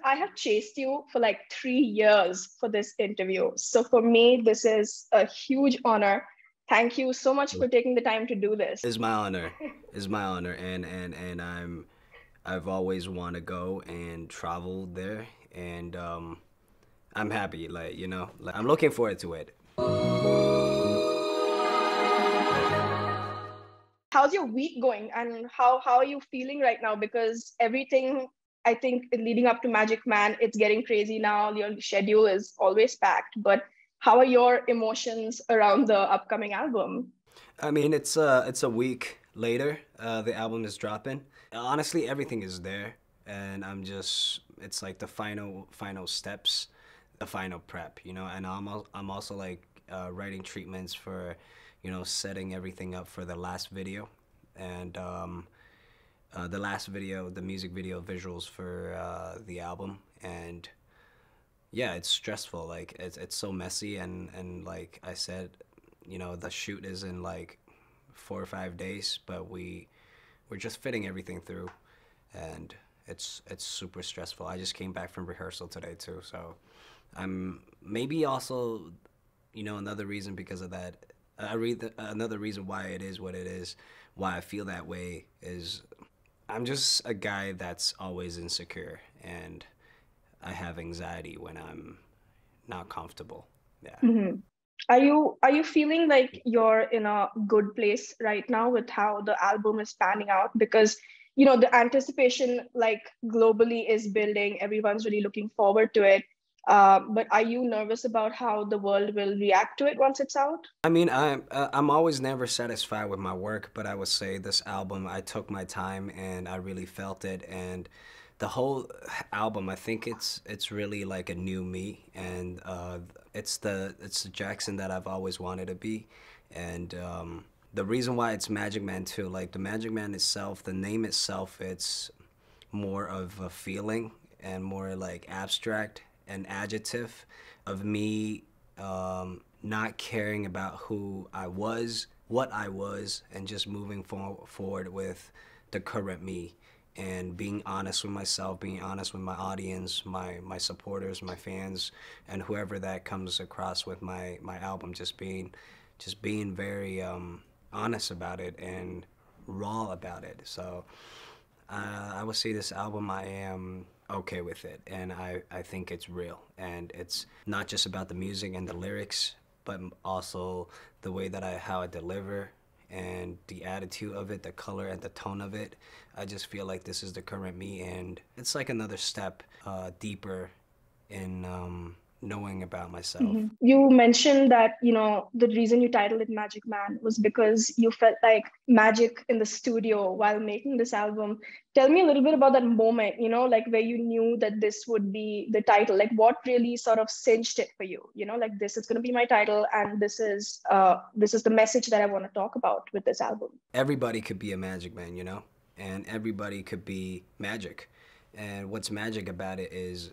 I have chased you for like 3 years for this interview. So for me, this is a huge honor. Thank you so much for taking the time to do this. It's my honor. It's my honor, and I've always want to go and travel there, and I'm happy. Like like I'm looking forward to it. How's your week going, and how are you feeling right now? Because everything, I think, leading up to Magic Man, it's getting crazy now. Your schedule is always packed. But how are your emotions around the upcoming album? I mean, it's a week later. The album is dropping. Honestly, everything is there, and it's like the final steps, the final prep, And I'm also like writing treatments for, setting everything up for the last video, and the last video, the music video visuals for the album, and yeah, it's stressful. Like it's so messy, and like I said, the shoot is in like 4 or 5 days, but we're just fitting everything through, and it's super stressful. I just came back from rehearsal today too, so I'm maybe also, another reason because of that. Another reason why it is what it is, why I feel that way is I'm just a guy that's always insecure, and I have anxiety when I'm not comfortable. Yeah. Mhm. Are you feeling like you're in a good place right now with how the album is panning out? Because the anticipation, like, globally is building. Everyone's really looking forward to it. But are you nervous about how the world will react to it once it's out? I mean, I'm always never satisfied with my work, but I would say this album, I took my time and I really felt it, and the whole album, I think it's really like a new me, and it's the Jackson that I've always wanted to be, and the reason why it's Magic Man too, like the Magic Man itself, the name itself, it's more of a feeling and more like abstract and adjective of me not caring about who I was, what I was, and just moving forward with the current me and being honest with myself, being honest with my audience, my supporters, my fans, and whoever that comes across with my album, just being very honest about it and raw about it. So I would say this album, I am okay with it, and I think it's real, and it's not just about the music and the lyrics, but also the way that how I deliver and the attitude of it, the color and the tone of it. I just feel like this is the current me, and it's like another step deeper in knowing about myself. You mentioned that, the reason you titled it Magic Man was because you felt like magic in the studio while making this album. Tell me a little bit about that moment, like where you knew that this would be the title. Like what really sort of cinched it for you? Like this is going to be my title, and this is the message that I want to talk about with this album. Everybody could be a magic man, and everybody could be magic. And what's magic about it is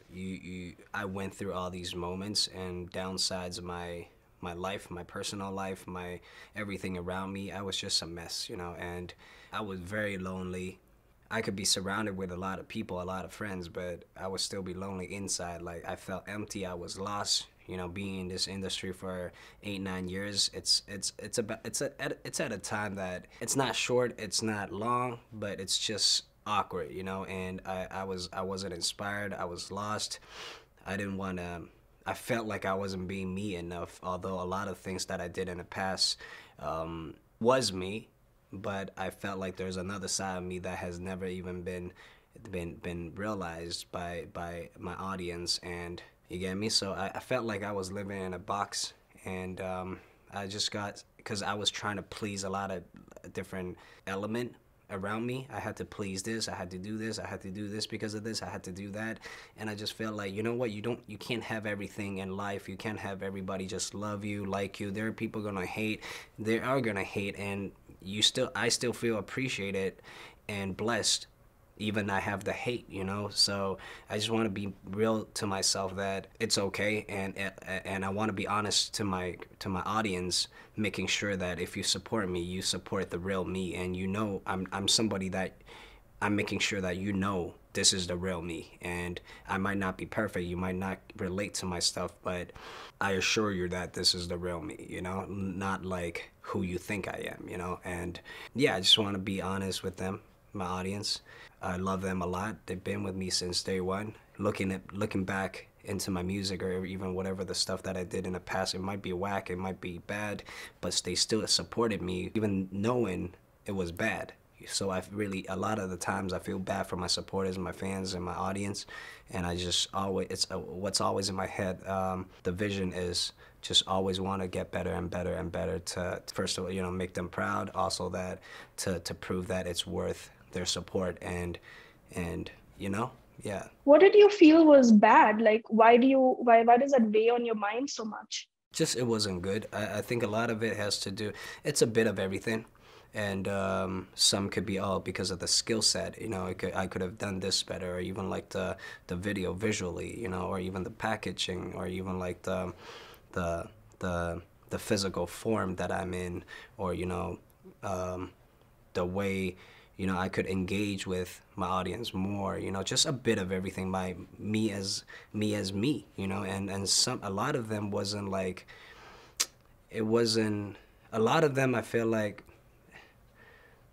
I went through all these moments and downsides of my life, my personal life, my everything around me. I was just a mess, and I was very lonely. I could be surrounded with a lot of people, a lot of friends, but I would still be lonely inside. Like I felt empty. I was lost. Being in this industry for 8, 9 years, it's at a time that it's not short, it's not long, but it's just awkward, and I wasn't inspired. I was lost. I didn't want to. I felt like I wasn't being me enough. Although a lot of things that I did in the past was me, but I felt like there's another side of me that has never even been realized by my audience, and you get me. So I felt like I was living in a box, and I just got, because I was trying to please a lot of different element around me. I had to please this, I had to do this, I had to do this because of this, I had to do that, and I just felt like, you know what, you can't have everything in life. You can't have everybody just love you, like you. There are people gonna hate, they are gonna hate, and I still feel appreciated and blessed, even I have the hate, So I just want to be real to myself that it's okay, and I want to be honest to my audience, making sure that if you support me, you support the real me, and I'm somebody that I'm making sure that you know this is the real me. And I might not be perfect, you might not relate to my stuff, but I assure you that this is the real me, you know, not like who you think I am, you know. And yeah, I just want to be honest with them, my audience. I love them a lot. They've been with me since day one. Looking back into my music, or even whatever the stuff that I did in the past, it might be whack, it might be bad, but they still supported me even knowing it was bad. So I've really, a lot of the times I feel bad for my supporters, my fans, and my audience, and I just always, it's what's always in my head. The vision is just always want to get better and better and better to, first of all, you know, make them proud. Also that to prove that it's worth their support, and you know, yeah. What did you feel was bad? Like, why does that weigh on your mind so much? Just it wasn't good. I think a lot of it has to do, it's a bit of everything. And some could be all because of the skill set, you know. I could have done this better, or even like the video visually, you know, or even the packaging, or even like the the physical form that I'm in, or you know, the way, you know, I could engage with my audience more, you know, just a bit of everything. My me as me, you know. And some, a lot of them wasn't like, it wasn't, a lot of them I feel like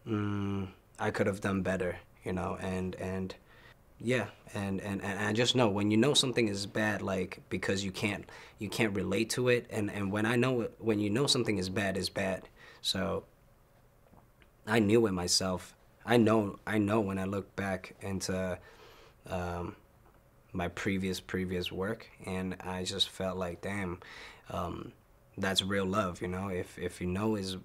I could have done better, you know. And yeah, and I just know when you know something is bad, like, because you can't relate to it. And when I know it, when you know something is bad, it's bad. So I knew it myself. I know when I look back into um, my previous work, and I just felt like, damn, that's real love, you know. If you know is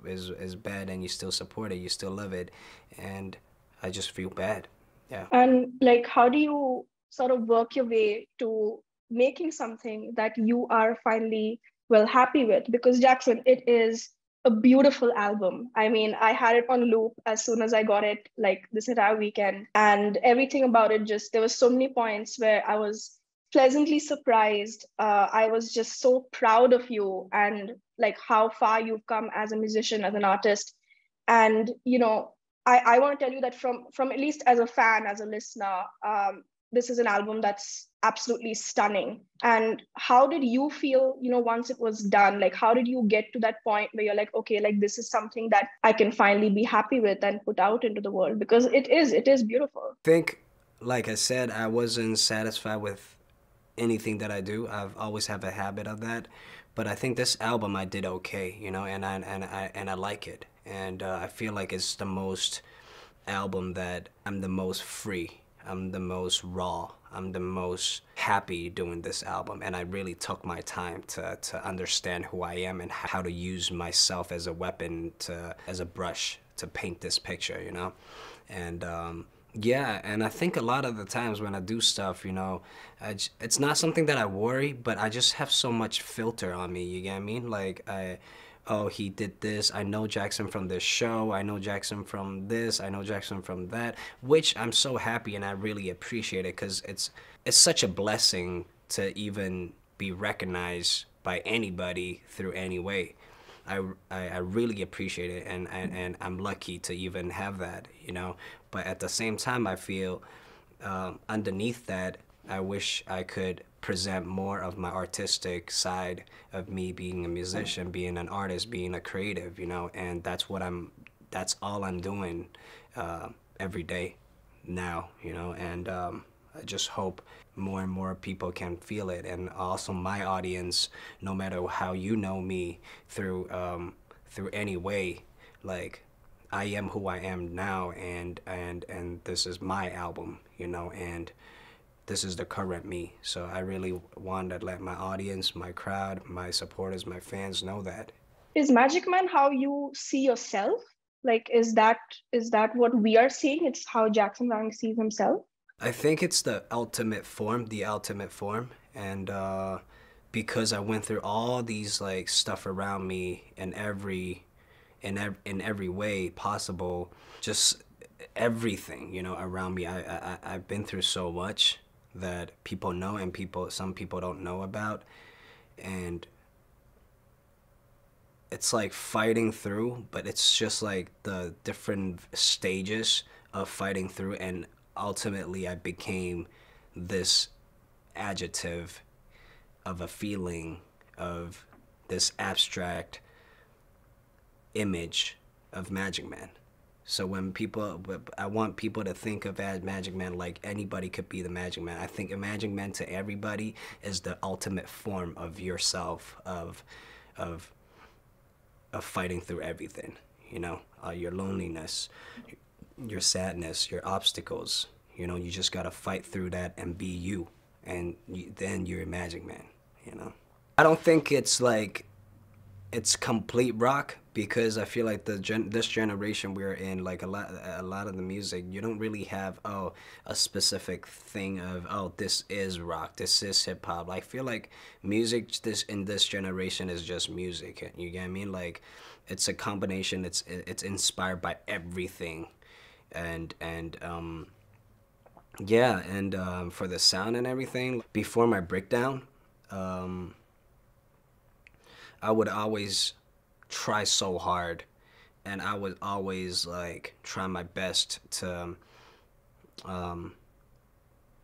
bad and you still support it, you still love it, and I just feel bad. Yeah. And like, how do you sort of work your way to making something that you are finally well happy with? Because Jackson, it is a beautiful album. I mean, I had it on loop as soon as I got it, like this entire weekend, and everything about it, just there was so many points where I was pleasantly surprised. I was just so proud of you, and like how far you've come as a musician, as an artist. And I want to tell you that from at least as a fan, as a listener, this is an album that's absolutely stunning. And how did you feel, once it was done? Like, how did you get to that point where you're like, okay, like this is something that I can finally be happy with and put out into the world? Because it is beautiful. Think, like I said, I wasn't satisfied with anything that I do. I've always have a habit of that, but I think this album I did okay, you know, and I like it, and I feel like it's the most album that I'm the most free, I'm the most raw, I'm the most happy doing this album, and I really took my time to understand who I am and how to use myself as a weapon, as a brush to paint this picture, you know. And yeah, and I think a lot of the times when I do stuff, you know, it's not something that I worry, but I just have so much filter on me, you get what I mean? Like, oh, he did this, I know Jackson from this show, I know Jackson from this, I know Jackson from that, which I'm so happy and I really appreciate it, because it's such a blessing to even be recognized by anybody through any way. I really appreciate it, and I'm lucky to even have that, you know. But at the same time, I feel underneath that, I wish I could present more of my artistic side of me being a musician, being an artist, being a creative, you know. And that's all I'm doing every day now, you know. And I just hope more and more people can feel it, and also my audience, no matter how you know me, through any way, like, I am who I am now, and this is my album, you know, and this is the current me. So I really want to let my audience, my crowd, my supporters, my fans know that. Is Magic Man how you see yourself? Like, is that what we are seeing? It's how Jackson Wang sees himself? I think it's the ultimate form, and because I went through all these like stuff around me in every way possible, just everything, you know, around me. I've been through so much that people know and some people don't know about, and it's like fighting through, but it's just like the different stages of fighting through, and ultimately I became this adjective of a feeling, of this abstract image of Magic Man. So when people, I want people to think of as Magic Man like anybody could be the Magic Man. I think a Magic Man to everybody is the ultimate form of yourself, of of fighting through everything. You know, your loneliness, your sadness, your obstacles. You know, you just gotta fight through that and be you, and then you're a Magic Man. You know, I don't think it's like it's complete rock, because I feel like this generation we're in, like a lot of the music, you don't really have a specific thing of this is rock, this is hip hop. I feel like music in this generation is just music. You get what I mean? Like it's a combination. It's inspired by everything, and yeah, and for the sound and everything. Before my breakdown, I would always try so hard, and I would always like try my best to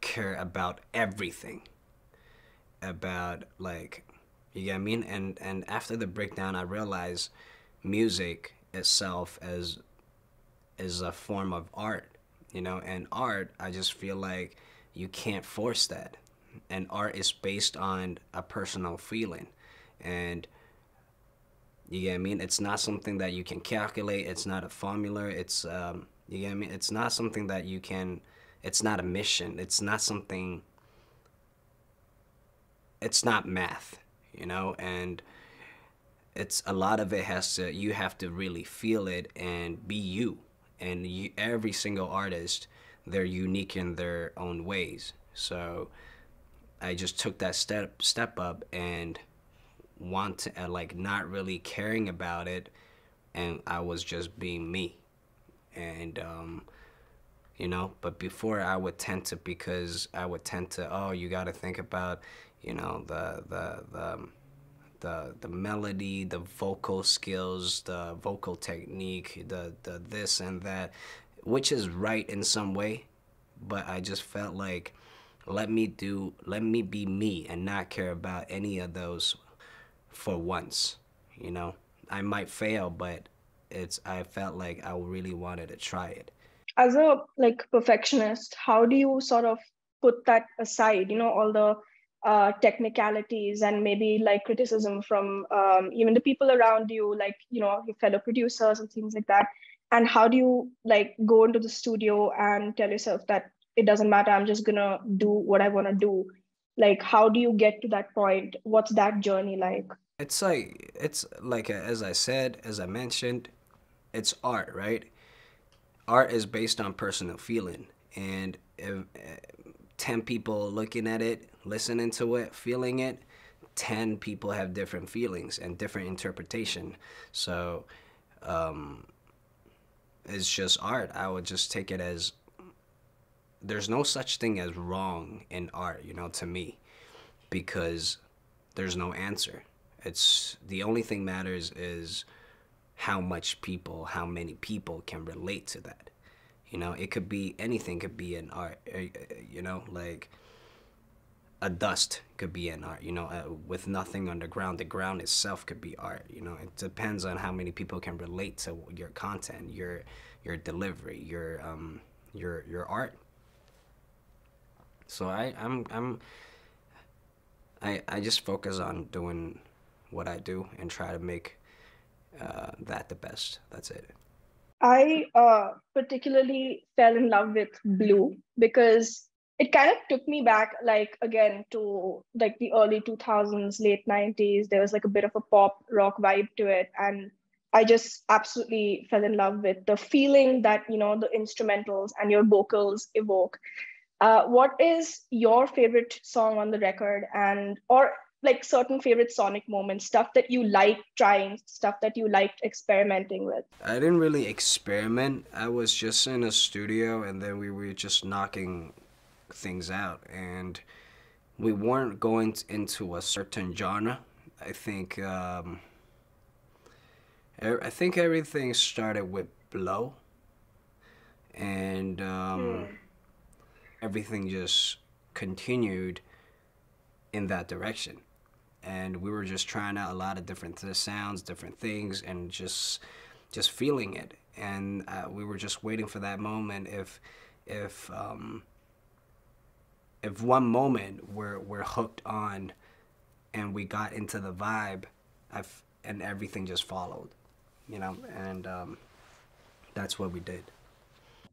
care about everything, about like, you get what I mean? And after the breakdown, I realized music itself is a form of art, you know, and art, I just feel like you can't force that. And art is based on a personal feeling. And you get what I mean? It's not something that you can calculate. It's not a formula. You get what I mean? It's not something that you can, it's not a mission. It's not something, it's not math, you know? And it's a lot of it you have to really feel it and be you. And every single artist, they're unique in their own ways. So I just took that step up and want to like not really caring about it, and I was just being me. And you know, but before I would tend to, because I would tend to, you got to think about, you know, the melody, the vocal skills, the vocal technique, the this and that, which is right in some way, but I just felt like let me be me and not care about any of those for once. You know, I might fail, but I felt like I really wanted to try it. As a like perfectionist, how do you sort of put that aside, you know, all the technicalities and maybe like criticism from even the people around you, like, you know, your fellow producers and things like that? And how do you like go into the studio and tell yourself that it doesn't matter, I'm just gonna do what I want to do? Like, how do you get to that point? What's that journey like? It's like as I said, as I mentioned, it's art, right? Art is based on personal feeling, and if 10 people looking at it, listening to it, feeling it, 10 people have different feelings and different interpretation. So it's just art. I would just take it as there's no such thing as wrong in art, you know, to me, because there's no answer. It's the only thing matters is how many people can relate to that. You know, it could be anything, could be an art, you know, like a dust could be an art, you know, with nothing underground, the ground itself could be art, you know. It depends on how many people can relate to your content, your delivery, your art. So I just focus on doing what I do and try to make that the best. That's it. I particularly fell in love with Blue because it kind of took me back, like, again, to like the early 2000s, late 90s. There was like a bit of a pop rock vibe to it. And I just absolutely fell in love with the feeling that, you know, the instrumentals and your vocals evoke. What is your favorite song on the record, and or like certain favorite sonic moments, stuff that you like trying, stuff that you liked experimenting with? I didn't really experiment. I was just in a studio, and then we were just knocking things out, and we weren't going into a certain genre. I think I think everything started with Blow, and everything just continued in that direction. And we were just trying out a lot of different sounds, different things, and just feeling it. And we were just waiting for that moment. If if one moment we're hooked on and we got into the vibe, and everything just followed, you know, and that's what we did.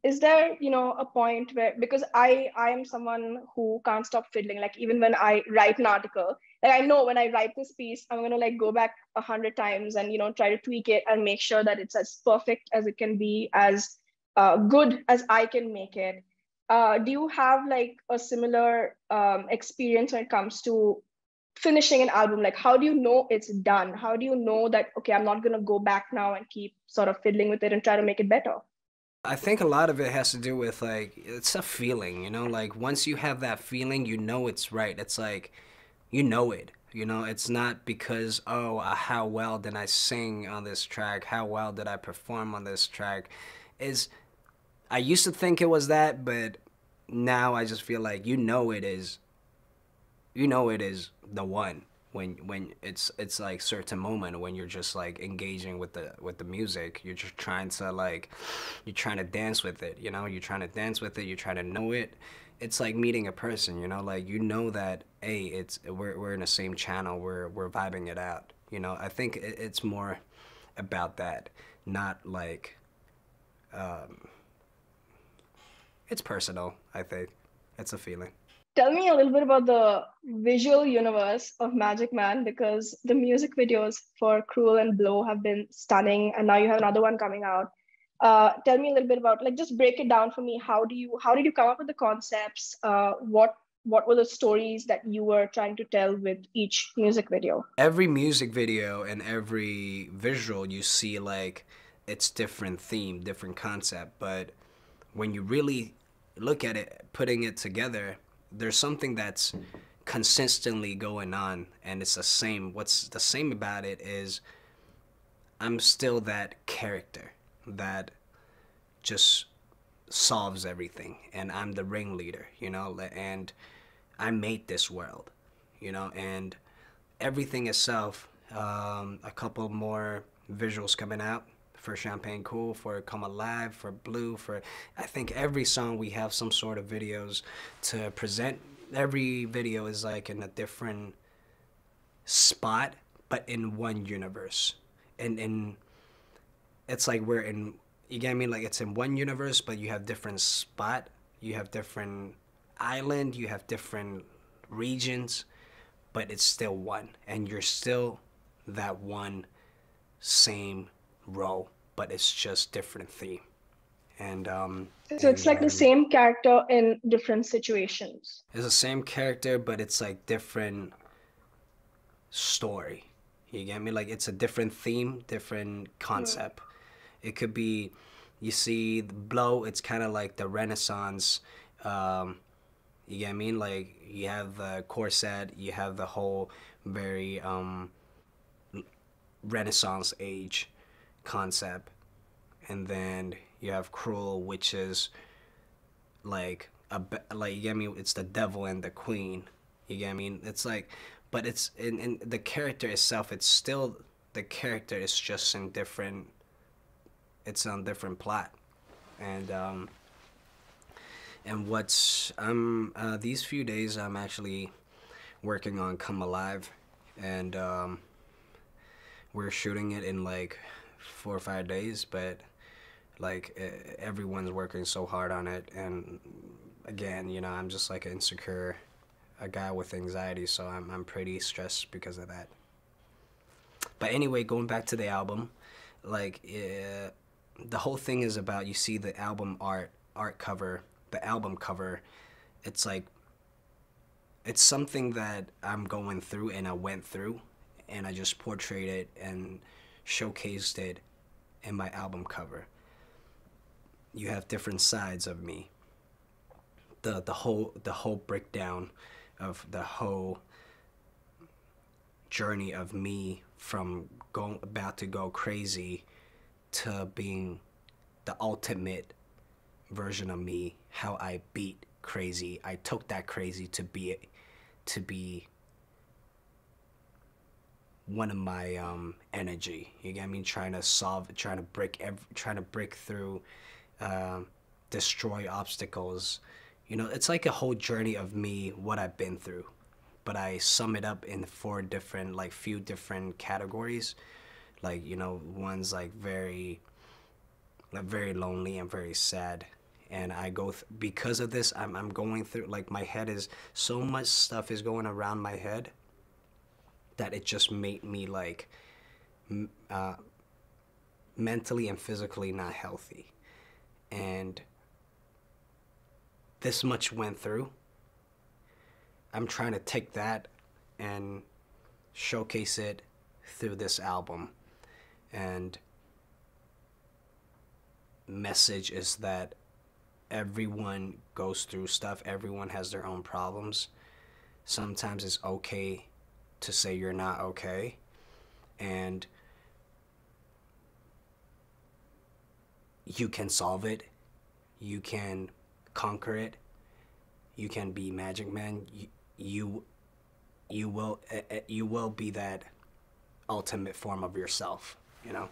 Is there, a point where, because I am someone who can't stop fiddling, like even when I write an article, like I know when I write this piece, I'm going to like go back 100 times and try to tweak it and make sure that it's as perfect as it can be, as good as I can make it. Do you have like a similar experience when it comes to finishing an album? Like, how do you know it's done? How do you know that, okay, I'm not going to go back now and keep sort of fiddling with it and try to make it better? I think a lot of it has to do with like it's a feeling, like once you have that feeling, it's right. It's like it. It's not because, oh, how well did I sing on this track? How well did I perform on this track? Is I used to think it was that, but now I just feel like it is. It is the one when it's like certain moment when you're just like engaging with the music. You're just trying to like you're trying to dance with it. You're trying to dance with it. You're trying to know it. It's like meeting a person. Like that, hey, we're in the same channel. We're vibing it out. I think it's more about that, not like it's personal. I think it's a feeling. Tell me a little bit about the visual universe of Magic Man, because the music videos for Cruel and Blow have been stunning, and now you have another one coming out. Tell me a little bit about, like, just break it down for me. How did you come up with the concepts? What were the stories that you were trying to tell with each music video? Every music video and every visual you see, like, it's different theme, different concept, but when you really look at it, putting it together, there's something that's consistently going on, and it's the same. What's the same about it is I'm still that character that just solves everything, and I'm the ringleader, and I made this world, and everything itself. A couple more visuals coming out for Champagne Cool, for Come Alive, for Blue, for I think every song we have some sort of videos to present. Every video is like in a different spot, but in one universe. And it's like we're in, you get me? Like it's in one universe, but you have different spot, you have different island, you have different regions, but it's still one. And you're still that one same row, but it's just different theme. And so it's like the same character in different situations. It's the same character, but it's like different story. You get me? Like it's a different theme, different concept. It could be, you see the Blow, it's kind of like the Renaissance. You get me? Like you have the corset, you have the whole very Renaissance age concept, and then you have Cruel, which is like you get me, it's the devil and the queen, you get me? It's like, but it's in the character itself, it's still the character, is just in different, it's on different plot. And what's these few days I'm actually working on Come Alive, and we're shooting it in like 4 or 5 days, but like everyone's working so hard on it, and again, I'm just like an insecure, a guy with anxiety, so I'm pretty stressed because of that. But anyway, going back to the album, like the whole thing is about, you see the album art cover, the album cover, it's like, it's something that I'm going through and I went through, and I just portrayed it and showcased it in my album cover. You have different sides of me. The whole breakdown of the whole journey of me from about to go crazy to being the ultimate version of me, how I beat crazy. I took that crazy to be one of my energy. You get me? Trying to solve, trying to break through, destroy obstacles. You know, it's like a whole journey of me, what I've been through. But I sum it up in four different, like few different categories. Like, you know, one's like very lonely and very sad. And I because of this, I'm going through, like, my head is, so much stuff is going around my head that it just made me like uh, mentally and physically not healthy. And this much went through. I'm trying to take that and showcase it through this album. And message is that everyone goes through stuff. Everyone has their own problems. Sometimes it's okay to say you're not okay. And you can solve it. You can conquer it. You can be Magic Man. You will be that ultimate form of yourself, you know?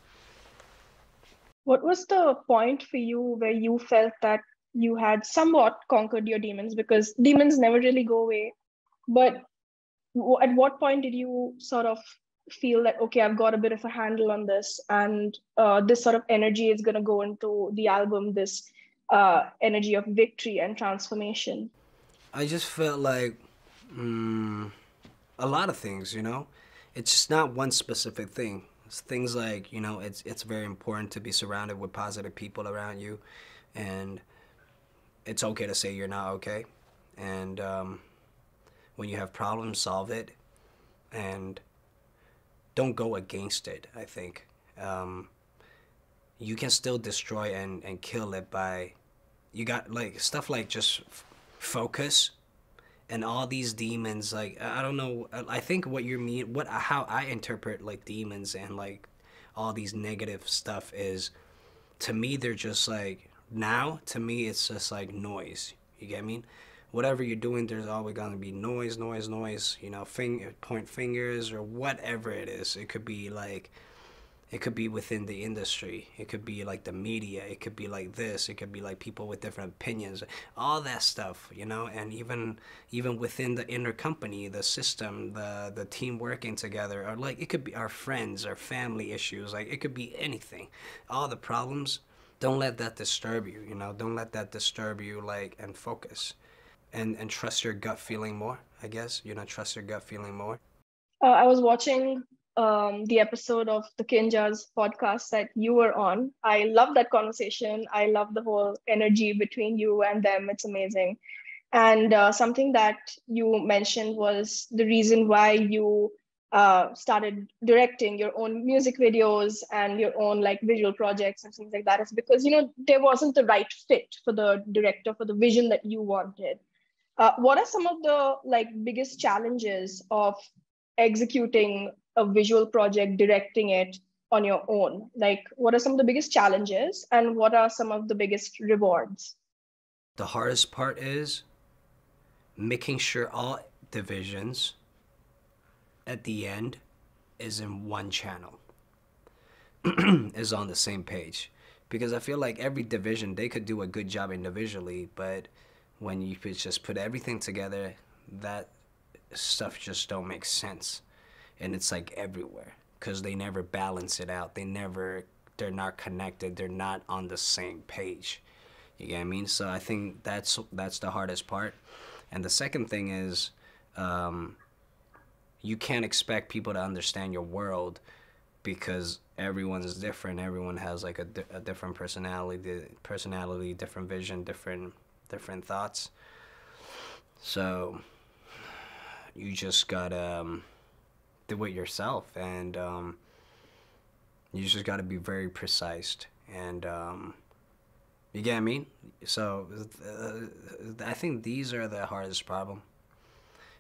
What was the point for you where you felt that you had somewhat conquered your demons? Because demons never really go away. But at what point did you sort of feel that, okay, I've got a bit of a handle on this, and this sort of energy is going to go into the album, this energy of victory and transformation? I just felt like a lot of things, you know? It's just not one specific thing. It's things like, you know, it's very important to be surrounded with positive people around you, and it's okay to say you're not okay. And when you have problems, solve it, and don't go against it, I think. You can still destroy and kill it by, you got like stuff like just focus, and all these demons, like, I don't know, I think what you mean, how I interpret like demons and like all these negative stuff is, to me they're just like, now to me it's just like noise. You get me? Whatever you're doing, there's always gonna be noise, you know, point fingers or whatever it is. It could be like, it could be within the industry. It could be like the media. It could be like this. It could be like people with different opinions. All that stuff, you know. And even within the inner company, the system, the team working together, or like it could be our friends, our family issues. Like it could be anything. All the problems. Don't let that disturb you. You know. Don't let that disturb you. Like, and focus, and trust your gut feeling more. I guess, you know, trust your gut feeling more. I was watching the episode of the Kinja's podcast that you were on. I love that conversation. I love the whole energy between you and them. It's amazing. And something that you mentioned was the reason why you started directing your own music videos and your own like visual projects and things like that is because, you know, there wasn't the right fit for the director, for the vision that you wanted. What are some of the like biggest challenges of executing a visual project, directing it on your own? Like, what are some of the biggest challenges and what are some of the biggest rewards? The hardest part is making sure all divisions at the end is in one channel, is on the same page. Because I feel like every division, they could do a good job individually, but when you could just put everything together, that stuff just don't make sense. And it's like everywhere, because they never balance it out. They're not connected. They're not on the same page. You get what I mean? So I think that's the hardest part. And the second thing is, you can't expect people to understand your world because everyone's different. Everyone has like a different personality, different vision, different thoughts. So you just gotta do it yourself, and you just gotta be very precise. And you get what I mean? So I think these are the hardest problem.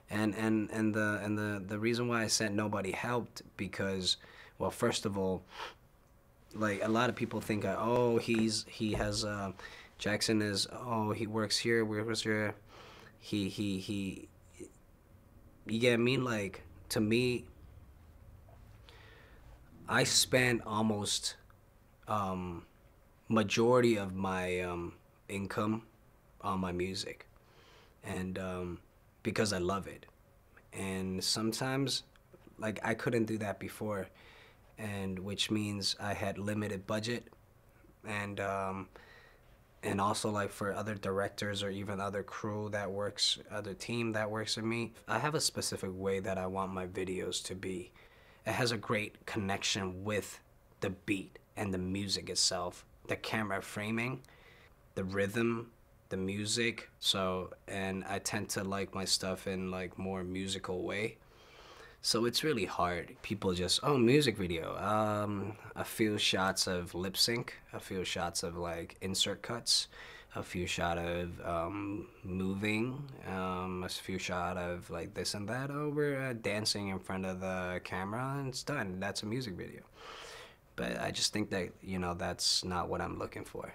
And the reason why I said nobody helped, because, well, first of all, like a lot of people think, oh, he has Jackson is, oh, he works here, works here. He you get me? Like, to me, I spent almost majority of my income on my music, and because I love it. And sometimes, like, I couldn't do that before, and which means I had limited budget, and also, like, for other directors or even other crew that works, other team that works with me, I have a specific way that I want my videos to be. It has a great connection with the beat and the music itself, the camera framing, the rhythm, the music. So, and I tend to like my stuff in like more musical way. So it's really hard. People just, oh, music video. A few shots of lip sync, a few shots of like insert cuts, a few shot of moving, a few shot of like this and that. Oh, we're dancing in front of the camera and it's done. That's a music video. But I just think that, you know, that's not what I'm looking for.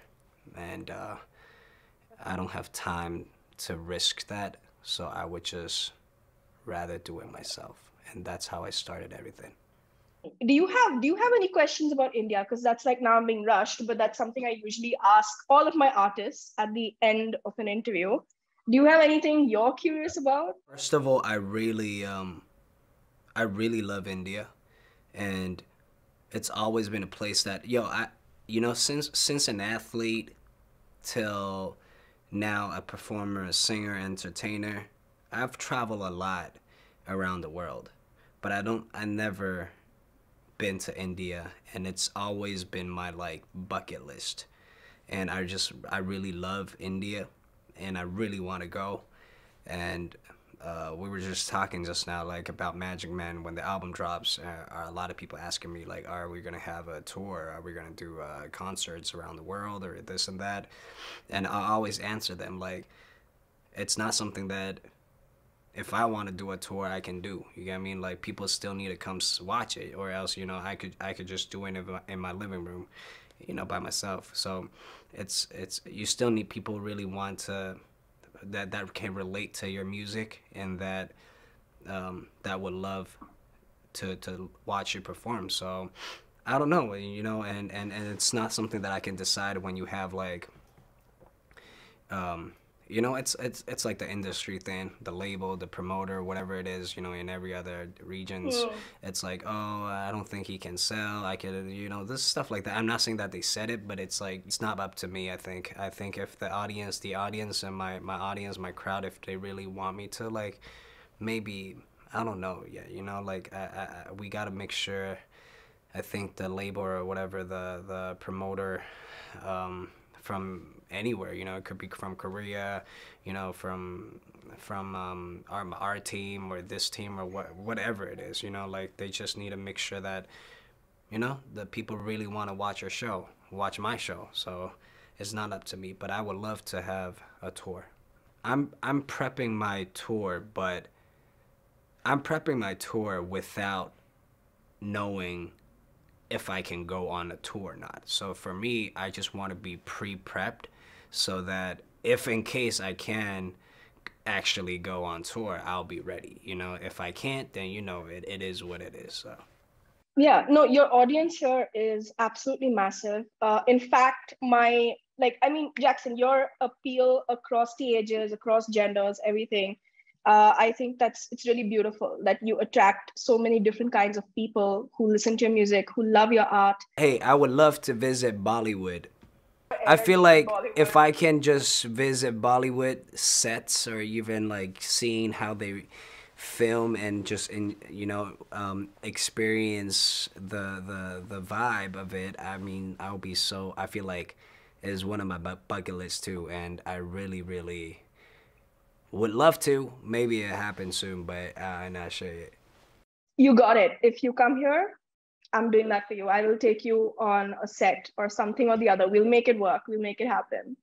And I don't have time to risk that. So I would just rather do it myself. And that's how I started everything. Do you have any questions about India? Because that's like, now I'm being rushed, but that's something I usually ask all of my artists at the end of an interview. Do you have anything you're curious about? First of all, I really love India, and it's always been a place that, you know, since an athlete till now a performer, a singer, entertainer, I've traveled a lot around the world, but I never been to India, and it's always been my like bucket list. And I really love India, and I really want to go. And we were just talking just now like about Magic Man when the album drops. Are a lot of people asking me like, are we gonna have a tour? Are we gonna do concerts around the world or this and that? And I always answer them like, it's not something that if I want to do a tour, I can do. You get what I mean? Like, people still need to come watch it, or else, you know, I could just do it in my living room, you know, by myself. So it's you still need people who really want to that can relate to your music, and that that would love to watch you perform. So I don't know, you know, and it's not something that I can decide when you have like you know, it's like the industry thing, the label, the promoter, whatever it is, you know, in every other regions. It's like, oh, I don't think he can sell. I could, you know, this stuff like that. I'm not saying that they said it, but it's like, it's not up to me, I think. I think if the audience and my audience, my crowd, if they really want me to, like, maybe, I don't know, yeah, you know, like, we got to make sure, I think the label or whatever, the promoter, from anywhere, you know, it could be from Korea, you know, from our team or this team or whatever it is, you know, like, they just need to make sure that, you know, the people really want to watch your show, watch my show. So it's not up to me, but I would love to have a tour. I'm prepping my tour, but I'm prepping my tour without knowing if I can go on a tour or not. So for me, I just want to be pre-prepped so that if in case I can actually go on tour, I'll be ready. You know, if I can't, then, you know, it is what it is. So Yeah, no, your audience here is absolutely massive. In fact, Jackson, your appeal across the ages, across genders, everything, I think it's really beautiful that you attract so many different kinds of people who listen to your music, who love your art. Hey, I would love to visit Bollywood. I feel like if I can just visit Bollywood sets, or even like seeing how they film and just experience the vibe of it, I mean, I feel like it is one of my bucket lists too, and I really would love to. Maybe it happens soon, but I'm not sure yet. You got it. If you come here, I'm doing that for you. I will take you on a set or something or the other. We'll make it work. We'll make it happen.